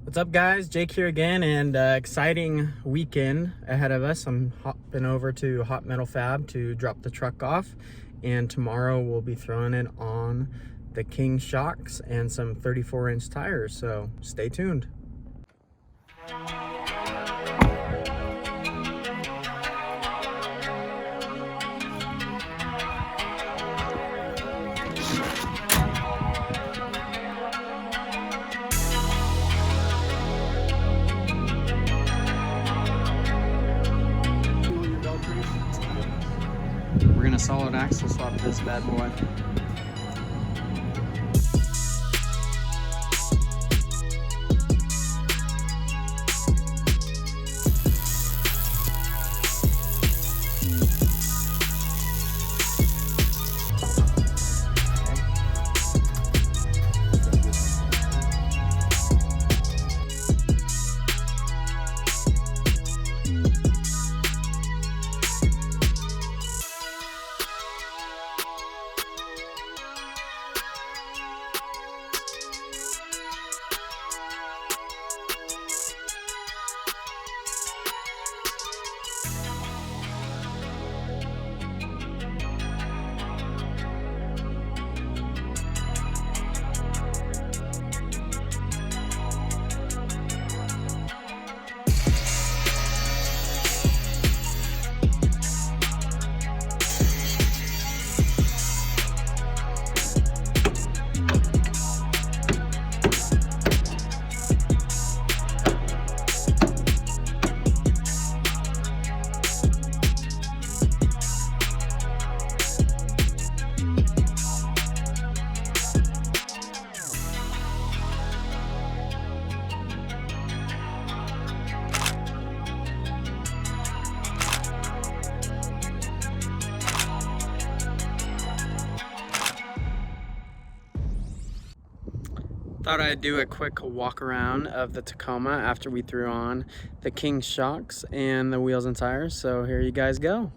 What's up, guys? Jake here again, and exciting weekend ahead of us. I'm hopping over to Hot Metal Fab to drop the truck off, and tomorrow we'll be throwing it on the King shocks and some 34-inch tires, so stay tuned. We're gonna solid axle swap this bad boy. Thought I'd do a quick walk around of the Tacoma after we threw on the King shocks and the wheels and tires, so here you guys go.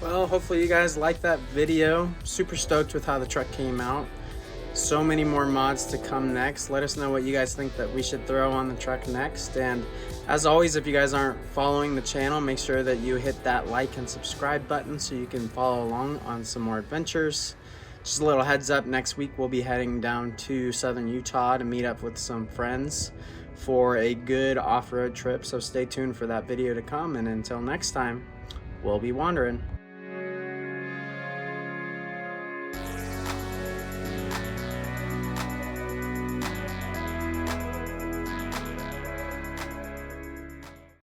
Well, hopefully you guys liked that video. Super stoked with how the truck came out. So many more mods to come next. Let us know what you guys think that we should throw on the truck next. And as always, if you guys aren't following the channel, make sure that you hit that like and subscribe button so you can follow along on some more adventures. Just a little heads up, next week we'll be heading down to southern Utah to meet up with some friends for a good off-road trip. So stay tuned for that video to come, and until next time, we'll be wandering.